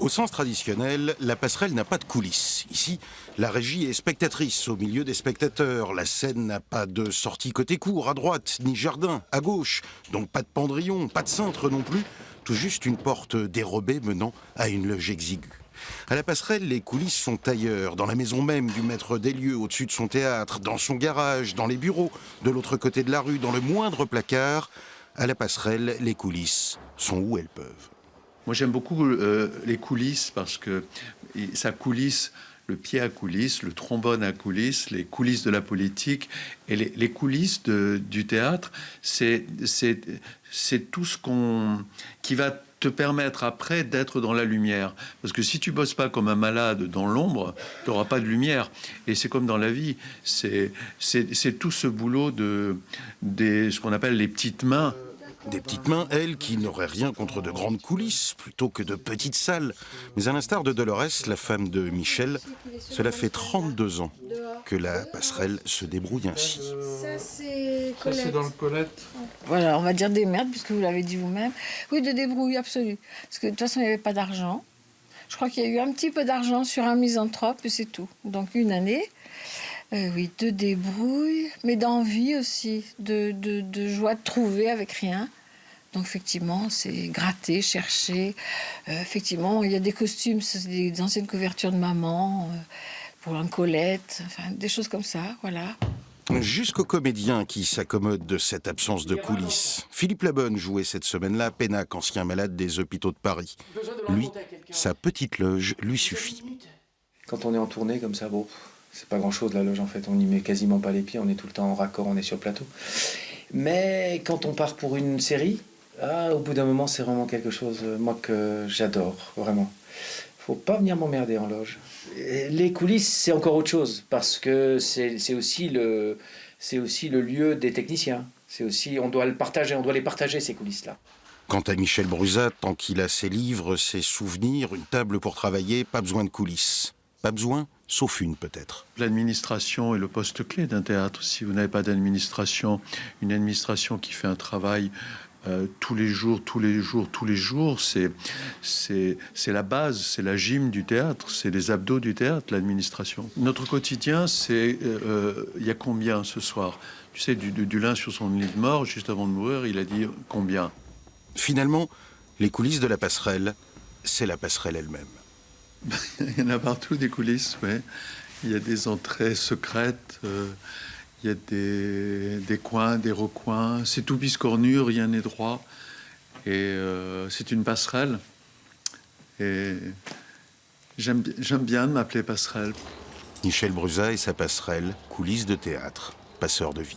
Au sens traditionnel, la passerelle n'a pas de coulisses. Ici, la régie est spectatrice au milieu des spectateurs. La scène n'a pas de sortie côté cour à droite, ni jardin à gauche. Donc pas de pendrillon, pas de cintre non plus. Tout juste une porte dérobée menant à une loge exiguë. À la passerelle, les coulisses sont ailleurs, dans la maison même du maître des lieux, au-dessus de son théâtre, dans son garage, dans les bureaux, de l'autre côté de la rue, dans le moindre placard. À la passerelle, les coulisses sont où elles peuvent. Moi, j'aime beaucoup les coulisses parce que ça coulisse, le pied à coulisses, le trombone à coulisses, les coulisses de la politique et les coulisses du théâtre. C'est tout ce qui va te permettre après d'être dans la lumière. Parce que si tu bosses pas comme un malade dans l'ombre, tu n'auras pas de lumière. Et c'est comme dans la vie. C'est tout ce boulot ce qu'on appelle les petites mains. Des petites mains, elles, qui n'auraient rien contre de grandes coulisses, plutôt que de petites salles. Mais à l'instar de Dolores, la femme de Michel, cela fait 32 ans que la passerelle se débrouille ainsi. Ça, c'est Colette. Ça, c'est dans le Colette. Voilà, on va dire des merdes, puisque vous l'avez dit vous-même. Oui, de débrouille absolue. Parce que de toute façon, il n'y avait pas d'argent. Je crois qu'il y a eu un petit peu d'argent sur un misanthrope, et c'est tout. Donc une année. Oui, de débrouille, mais d'envie aussi, de joie de trouver avec rien. Donc effectivement, c'est gratter, chercher. Effectivement, il y a des costumes, c'est des anciennes couvertures de maman, pour un Colette, enfin des choses comme ça, voilà. Jusqu'aux comédiens qui s'accommodent de cette absence de coulisses. Philippe Labonne jouait cette semaine-là à Pénac, ancien malade des hôpitaux de Paris. Lui, sa petite loge lui suffit. Quand on est en tournée comme ça, bon, c'est pas grand-chose la loge en fait, on n'y met quasiment pas les pieds, on est tout le temps en raccord, on est sur le plateau. Mais quand on part pour une série, au bout d'un moment c'est vraiment quelque chose, moi, que j'adore, vraiment. Faut pas venir m'emmerder en loge. Et les coulisses, c'est encore autre chose, parce que c'est aussi le lieu des techniciens. C'est aussi, on doit les partager ces coulisses-là. Quant à Michel Bruzat, tant qu'il a ses livres, ses souvenirs, une table pour travailler, pas besoin de coulisses. Pas besoin, sauf une peut-être. L'administration est le poste clé d'un théâtre. Si vous n'avez pas d'administration, une administration qui fait un travail tous les jours, c'est la base, c'est la gym du théâtre, c'est les abdos du théâtre, l'administration. Notre quotidien, c'est il y a combien ce soir? Tu sais, du lin sur son lit de mort, juste avant de mourir, il a dit combien? Finalement, les coulisses de la passerelle, c'est la passerelle elle-même. Il y en a partout des coulisses, oui. Il y a des entrées secrètes, il y a des coins, des recoins. C'est tout biscornu, rien n'est droit. Et c'est une passerelle. Et j'aime bien de m'appeler passerelle. Michel Bruzat et sa passerelle, coulisses de théâtre, passeur de vie.